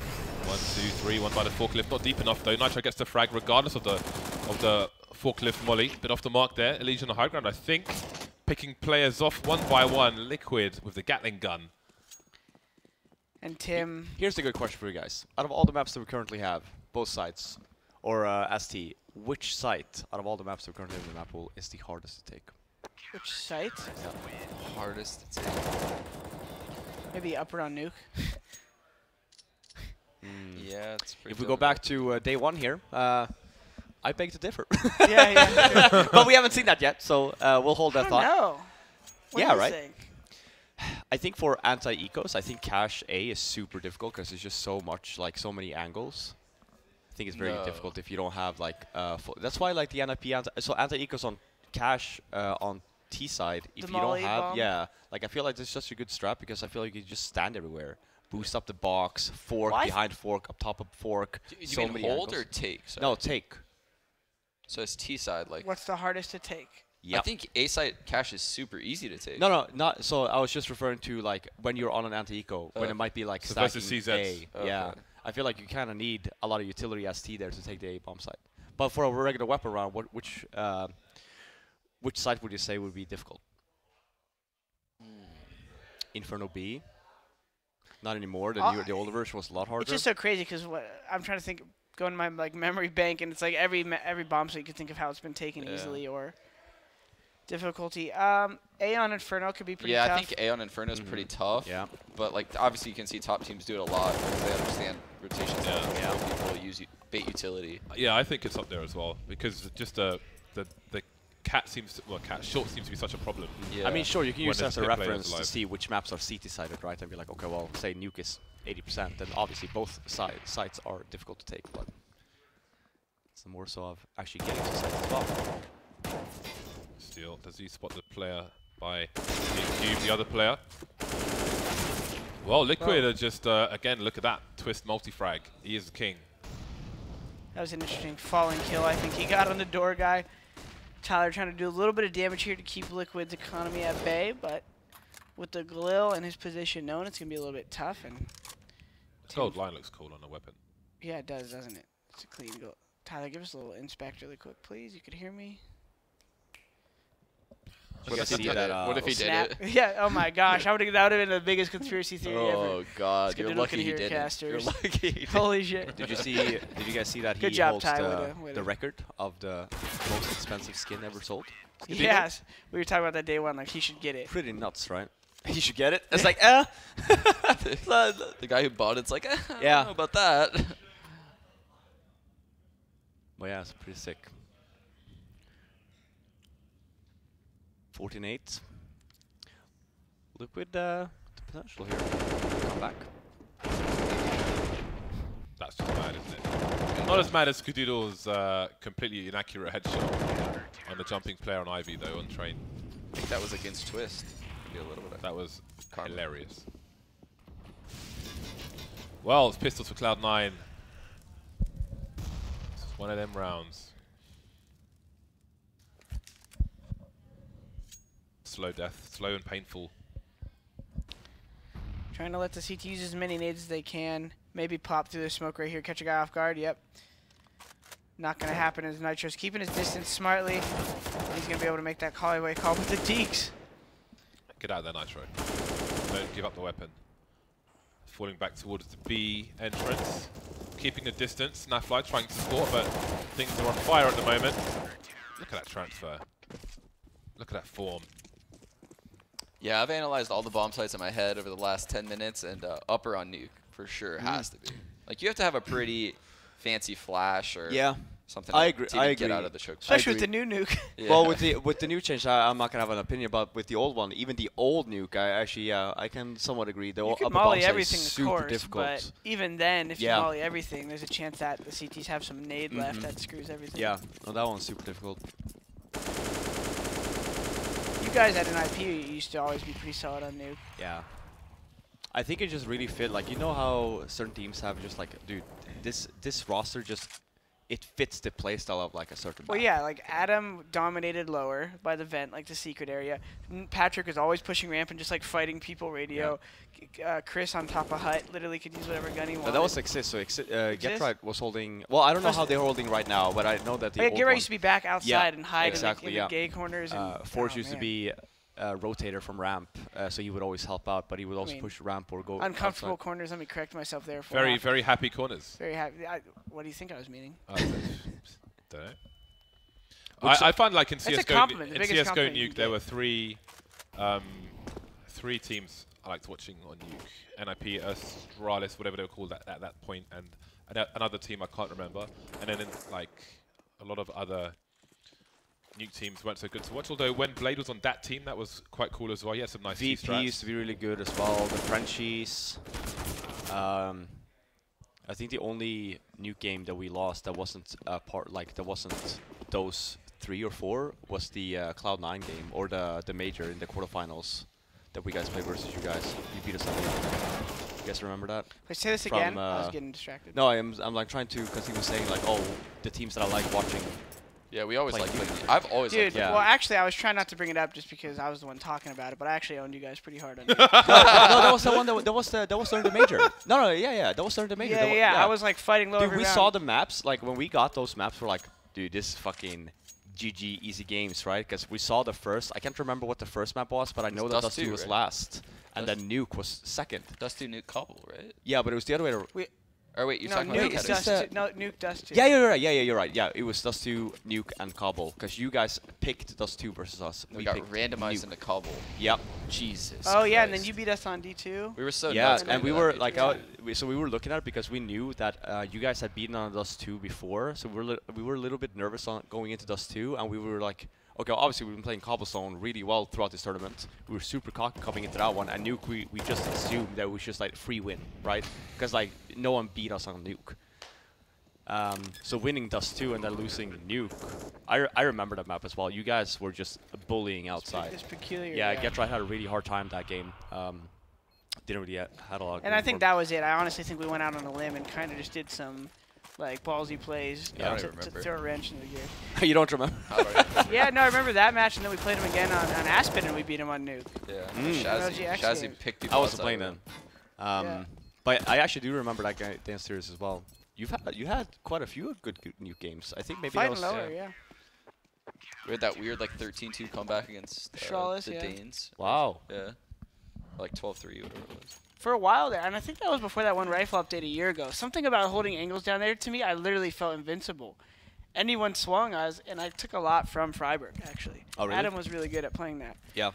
1, 2, 3. One by the forklift. Not deep enough though. Nitro gets the frag regardless of the forklift molly. Bit off the mark there. Elysian on the high ground, I think. Picking players off one by one. Liquid with the Gatling gun. And Tim. Here's the good question for you guys. Out of all the maps that we currently have, both sites, or ST, which site out of all the maps that we currently have in the map pool is the hardest to take? Which site? Yeah. Hardest to take. Maybe upper on nuke. Yeah, it's pretty. If we go back to day 1 here, I beg to differ. Yeah. But we haven't seen that yet, so we'll hold that thought. No. Yeah, right. I think for anti-ecos, I think cache A is super difficult because it's just so much, like so many angles. I think it's very difficult if you don't have like. That's why like the NIP anti-ecos on cache on T side. If you don't have, like I feel like this is such a good strat because I feel like you just stand everywhere, boost up the box, fork behind fork, up top of fork. You mean hold or take? Sorry. No, take. So it's T side like. What's the hardest to take? Yep. I think A side cache is super easy to take. No, not. So I was just referring to like when you're on an anti-eco, when it might be like stacking A. Yeah, I feel like you kind of need a lot of utility ST there to take the A bomb site. But for a regular weapon round, which site would you say would be difficult? Inferno B. Not anymore. The older version was a lot harder. It's just so crazy because I'm trying to think, go in my like memory bank, and it's like every bomb site you can think of how it's been taken easily or. Difficulty. A on Inferno could be pretty tough. Yeah, I think A on Inferno is pretty tough. Yeah. But like obviously you can see top teams do it a lot because they understand rotations. Yeah. People use bait utility. Yeah, I think it's up there as well because just the cat short seems to be such a problem. Yeah. I mean, sure, you can use that as a reference to see which maps are CT sided, right? And be like, okay, well, say nuke is 80%, then obviously both sites are difficult to take, but it's more so of actually getting to sites as well. Steel, does he spot the player by cube the other player? Well, Liquid are just, again, look at that. Twist multi-frag. He is the king. That was an interesting falling kill. I think he got on the door guy. Tyler trying to do a little bit of damage here to keep Liquid's economy at bay, but with the Glil and his position known, it's going to be a little bit tough. And the gold line looks cool on the weapon. Yeah, it does, doesn't it? It's a clean goal. Tyler, give us a little inspect really quick, please. You could hear me? What if he did it? Yeah, oh my gosh. That would have been the biggest conspiracy theory ever. Oh god, you're lucky he did it. You're lucky. Holy shit. Did you guys see that Good he job, holds Ty, the record of the most expensive skin ever sold? Yes. We were talking about that day 1, like he should get it. Pretty nuts, right? He should get it. It's like, The guy who bought it's like, I don't know about that. Well, yeah, it's pretty sick. 14-8. Liquid, the potential here. Come back. That's just mad, isn't it? Not as mad as Kudido's completely inaccurate headshot on the jumping player on Ivy, though, on train. I think that was against Twist. Maybe a little bit. That was hilarious. Well, it's pistols for Cloud9. This is one of them rounds. Slow death, slow and painful. Trying to let the CT use as many nades as they can. Maybe pop through the smoke right here, catch a guy off guard. Yep. Not going to happen as Nitro's keeping his distance smartly. He's going to be able to make that call away call with the Deeks. Get out of there, Nitro. Don't give up the weapon. Falling back towards the B entrance. Keeping the distance. Nafly trying to score, but things are on fire at the moment. Look at that transfer. Look at that form. Yeah, I've analyzed all the bomb sites in my head over the last 10 minutes, and upper on nuke for sure has to be. Like, you have to have a pretty fancy flash or something I agree. to get out of the choke. Especially with the new nuke. Yeah. Well, with the new change, I'm not gonna have an opinion, but with the old one, even the old nuke, I can somewhat agree. The You upper can bomb molly site everything, is of super course, difficult. but even then, if you molly everything, there's a chance that the CTs have some nade left that screws everything. Yeah, no, that one's super difficult. You guys at an IP used to always be pretty solid on nuke. Yeah. I think it just really fit. Like, you know how certain teams have just like, dude, this roster just, it fits the playstyle of like a certain Well, map. yeah, like Adam dominated lower by the vent, like the secret area. Patrick was always pushing ramp and just like fighting people radio. Chris on top of hut literally could use whatever gun he wanted. That was Exist. So Get Right was holding. Well, I don't know how they're holding right now, but I know that the old Get Right one, used to be back outside and hide in the gay corners. And Forge used to be a rotator from ramp, so he would always help out, but he would also push ramp or go uncomfortable outside. corners. Let me correct myself there. Very, very happy corners. Very happy. What do you think I was meaning? Don't know. I find like in CS:GO, compliment Nuke, there were three teams I liked watching on Nuke. NIP, Astralis, whatever they were called at that point, and another team I can't remember. And then like a lot of other Nuke teams weren't so good to watch. Although when Blade was on that team, that was quite cool as well. He had some nice VP used to be really good as well. The Frenchies. I think the only Nuke game that we lost that wasn't that wasn't those 3 or 4 was the Cloud9 game or the major in the quarterfinals that we guys played versus you guys. You beat us on it. You guys remember that? Wait, say this again. I was getting distracted. No, I'm like trying to, because he was saying like, oh, the teams that I like watching. Yeah, we always like playing. I've always liked well, actually, I was trying not to bring it up just because I was the one talking about it, but I actually owned you guys pretty hard on it. no, that was the one that was during the major. No, yeah, that was during the major. Yeah, I was like fighting low. Dude, we saw the maps. Like when we got those maps, we're like, dude, this is fucking GG easy games, right? Because we saw the first. I can't remember what the first map was, but I know that Dust 2 was last, and then Nuke was second. Dust 2 Nuke Cobble, right? Yeah, but it was the other way around. Or wait, you're talking Nuke about Dust 2. No, Nuke Dust 2. Yeah, you're right. Yeah, you're right. Yeah, it was Dust 2, Nuke, and Cobble. Because you guys picked Dust 2 versus us. We got randomized into Cobble. Yep. Jesus. Oh, yeah, and then you beat us on D2. We were so nuts. And we were like, so we were looking at it because we knew that you guys had beaten on Dust 2 before. So we were a little bit nervous on going into Dust 2, and we were like, okay, obviously we've been playing Cobblestone really well throughout this tournament. We were super cocky coming into that one, and Nuke we just assumed that it was just like free win, right? Because like no one beat us on Nuke. So winning Dust 2 and then losing Nuke, I remember that map as well. You guys were just bullying outside. It's peculiar. Yeah, Get Right had a really hard time that game. Didn't really had a lot of. And I think that was it. I honestly think we went out on a limb and kind of just did some like ballsy plays to throw a wrench in the gear. You don't remember? Yeah, no, I remember that match, and then we played him again on Aspen, and we beat him on Nuke. Yeah, Shazzy picked people. I wasn't playing then. But I actually do remember that guy downstairs as well. You had quite a few good Nuke games. I think maybe Fighting that was lower, yeah. We had that weird like 13-2 comeback against the Danes. Wow. Yeah. Like 12-3, whatever it was. For a while there, and I think that was before that one rifle update a year ago. Something about holding angles down there, to me, I literally felt invincible. Anyone swung us, and I took a lot from Freiburg, actually. Oh, really? Adam was really good at playing that. Yeah.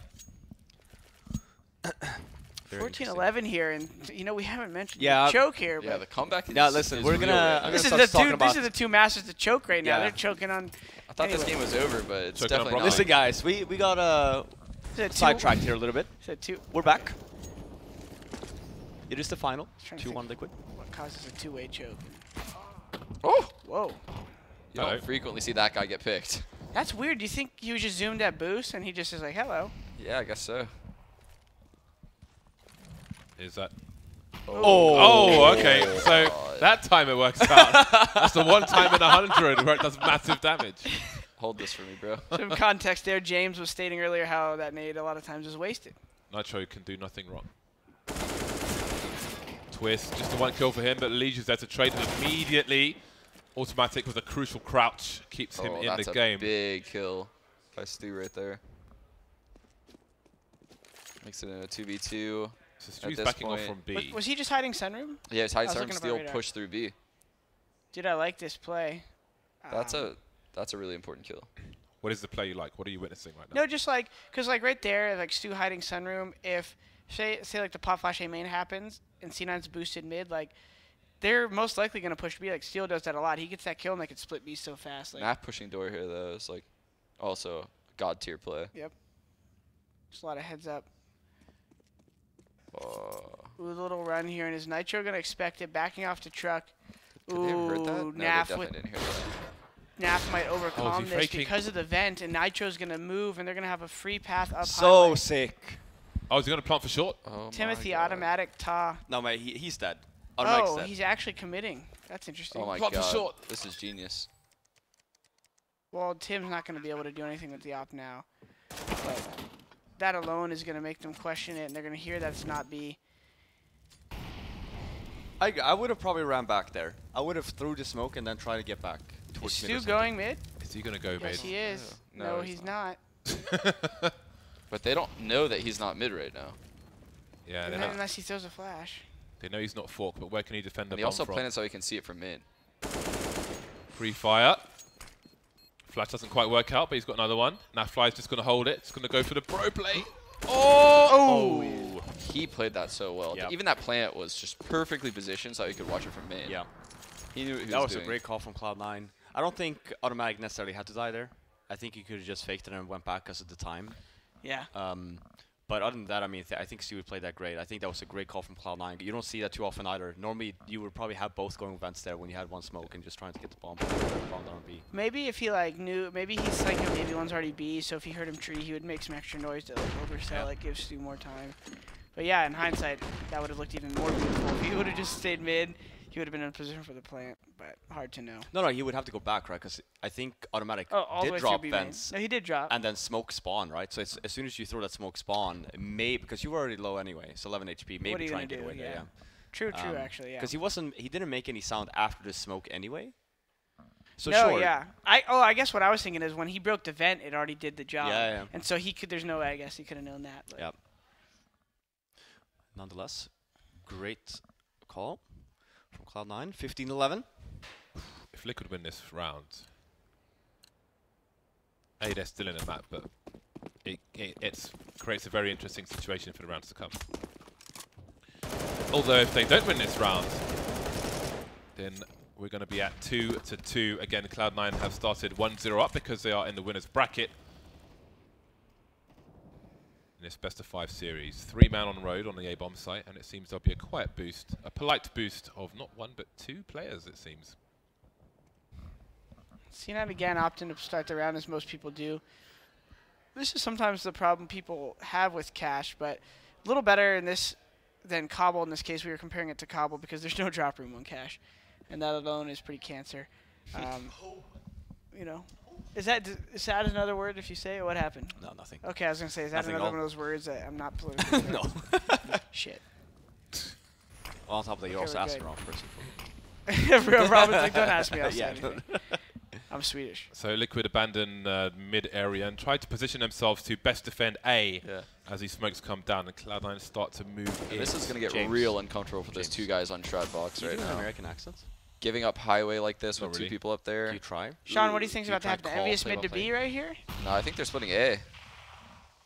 14-11 here, and we haven't mentioned the choke here. Yeah, the comeback is. Now listen, we're gonna. This is the two masters to choke right now. They're choking on. I thought this game was over, but it's definitely not. Listen, guys, we got sidetracked here a little bit. We're back. It is the final. 2-1 Liquid. What causes a two-way choke? Oh! Whoa. You don't frequently see that guy get picked. That's weird. Do you think he was just zoomed at boost and he just is like, hello? Yeah, I guess so. Is that? Oh, okay. So that time it works out. That's the one time in 100 where it does massive damage. Hold this for me, bro. Some context there. James was stating earlier how that nade a lot of times is wasted. Nitro can do nothing wrong. Twist, just the one kill for him, but Liege is there to trade it immediately. Automatic with a crucial crouch keeps him in the game. That's a big kill by Stu right there. Makes it in a 2v2. So Stu's backing off from B. Was he just hiding Sunroom? Yeah, he's hiding Sunroom, steal, push through B. Dude, I like this play. That's a really important kill. What is the play you like? What are you witnessing right now? No, just like, because like right there, like Stu hiding Sunroom, if, say like the pop flash A main happens and C9's boosted mid, like, they're most likely going to push B. Like, Steel does that a lot. He gets that kill and they can split B so fast. Like, Matt pushing door here, though, is like also a god tier play. Yep. Just a lot of heads up. Oh. Ooh, a little run here, and is Nitro going to expect it? Backing off to truck. Did they have heard that? No, they definitely didn't hear that. Naf might overcome this because of the vent, and Nitro's going to move, and they're going to have a free path up highway. Sick. Oh, is he going to plant for short? Oh Timothy automatic Ta. No, mate, he's dead. Oh, he's actually committing. That's interesting. Oh my Plant god. for short. This is genius. Well, Tim's not going to be able to do anything with the op now. But that alone is going to make them question it, and they're going to hear that it's not B. I would have probably ran back there. I would have threw the smoke and then tried to get back. Is Stu going mid? Is he going to go mid? Yes, he is. Yeah. No, he's not. But they don't know that he's not mid right now. Yeah, Unless he throws a flash. they know he's not fork, but where can he defend the And he bomb also from? planted so he can see it from mid. Free fire. Flash doesn't quite work out, but he's got another one. Now Fly's just going to hold it. It's going to go for the pro play. Oh! He played that so well. Yep. Even that plant was just perfectly positioned so he could watch it from mid. Yeah. He knew what he That was doing. a great call from Cloud9. I don't think Automatic necessarily had to die there. I think he could have just faked it and went back because of the time. Yeah. But other than that, I mean, I think Stu played that great. I think that was a great call from Cloud9. You don't see that too often either. Normally, you would probably have both going vents there when you had one smoke and just trying to get the bomb down B. Maybe if he like knew, maybe he's like, maybe one's already B, so if he heard him tree, he would make some extra noise to like oversell, like give Stu more time. But yeah, in hindsight, that would have looked even more beautiful. If he would have just stayed mid, he would have been in a position for the plant, but hard to know. No, he would have to go back, right? Because I think Automatic all the did way drop through B main. vents. No, he did drop. And then smoke spawn, right? So it's, as soon as you throw that smoke spawn, because you were already low anyway, it's 11 HP, What are maybe you try gonna and get do? away there, yeah. True, actually, yeah. Because he didn't make any sound after the smoke anyway. So no, sure. yeah. I guess what I was thinking is when he broke the vent, it already did the job. Yeah. And so he could. There's no way. I guess he could have known that. But. Yep. Nonetheless, great call from Cloud9. 15-11. If Liquid win this round, they're still in the map, but it creates a very interesting situation for the rounds to come. Although if they don't win this round, then we're going to be at 2-2. Again, Cloud9 have started 1-0 up because they are in the winner's bracket. In this best-of-5 series, 3-man on road on the A-bomb site, and it seems there'll be a quiet boost, a polite boost of not one but two players, it seems. C9 again opting to start the round as most people do. This is sometimes the problem people have with Cash, but a little better in this than Cobble. In this case, we were comparing it to Cobble because there's no drop room on Cash, and that alone is pretty cancer. You know, is that another word if you say it? What happened? No, nothing. Okay, I was gonna say, is that Nothing another one of those words that I'm not politically No. Shit. On top of that, you Okay, also we're asked the good. wrong person. Robin's like, don't ask me. I'll say Yeah, anything. I'm Swedish. So Liquid abandon mid area and try to position themselves to best defend A as these smokes come down and Cloud9 start to move in. This is going to get James. real uncomfortable for those two guys on Shroud Box right now. American accents? Giving up highway like this Not with really. two people up there. Do you try? Sean, what do you think's Do you about to try happen? call Envious play mid by to play? B right here? No, I think they're splitting A.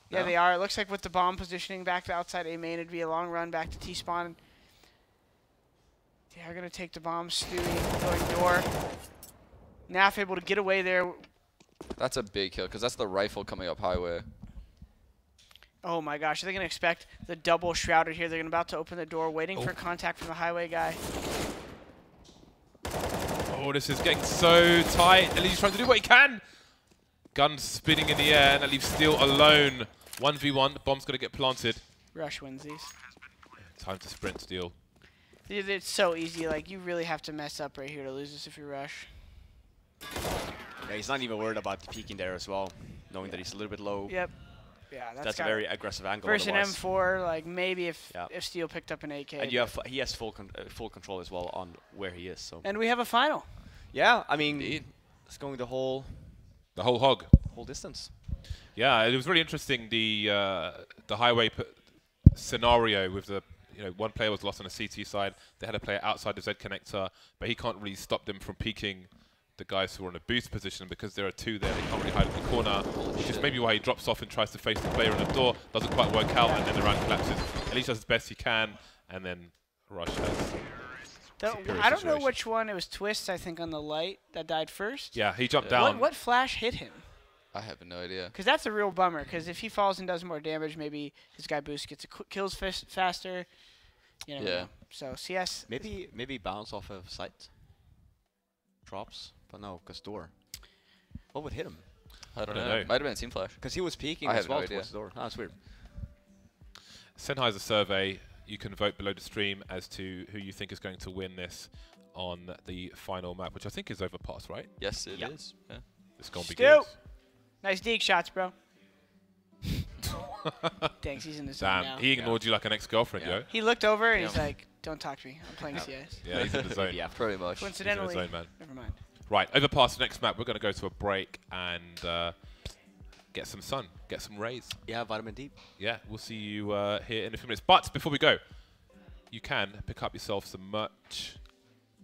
Yeah, No? they are. It looks like with the bomb positioning back to outside A main, it'd be a long run back to T-spawn. They are going to take the bomb. Stewie going door. Naf able to get away there. That's a big kill because that's the rifle coming up highway. Oh my gosh, are they going to expect the double shrouded here? They're about to open the door, waiting for contact from the highway guy. Oh, this is getting so tight. Elite's trying to do what he can. Gun spinning in the air, and that leaves Steel alone. 1v1, the bomb's going to get planted. Rush wins these. Time to sprint, Steel. Dude, it's so easy. Like, you really have to mess up right here to lose this if you rush. Yeah, he's not even worried about peeking there as well, knowing that he's a little bit low. Yep. Yeah, That's a very aggressive angle. Versus an otherwise. M4, like maybe if Steel picked up an AK. And you have he has full control as well on where he is. So. And we have a final. Yeah, I mean, it's going the whole hog. Whole distance. Yeah, it was really interesting. The highway scenario with the, one player was lost on the CT side. They had a player outside the Z connector, but he can't really stop them from peeking the guys who are in a boost position because there are two there. They can't really hide in the corner, which is maybe why he drops off and tries to face the player on the door. Doesn't quite work out, and then the round collapses. At least does as best he can, and then Rush has. I don't know which one. It was Twist, I think, on the light that died first. Yeah, he jumped down. What flash hit him? I have no idea. Because that's a real bummer. Because if he falls and does more damage, maybe his guy boost gets kills faster. Yeah. So CS. Maybe bounce off of sight. Drops, but no, because door. What would hit him? I don't know. Might have been Team Flash. Because he was peeking I as have well no idea. towards the door. Oh, that's weird. Sennheiser survey. You can vote below the stream as to who you think is going to win this on the final map, which I think is Overpass, right? Yes, it is. Yeah. It's going to be Stu! good. Nice deke shots, bro. Thanks, he's in the zone now. Damn, he ignored you like an ex-girlfriend, yo. He looked over and he's like, don't talk to me. I'm playing CS. Yeah, he's in the zone. Yeah, pretty much. Coincidentally, He's in the zone, man. never mind. Right, Overpass, the next map. We're going to go to a break and get some sun, get some rays. Yeah, vitamin D. Yeah, we'll see you here in a few minutes. But before we go, you can pick up yourself some merch.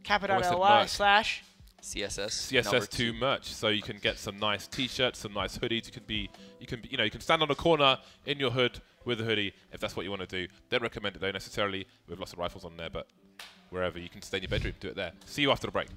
Kappa.ly/ CSS2 merch, so you can get some nice T-shirts, some nice hoodies. You can stand on a corner in your hood with a hoodie if that's what you want to do. Don't recommend it though necessarily with lots of rifles on there, but wherever you can stay in your bedroom, do it there. See you after the break.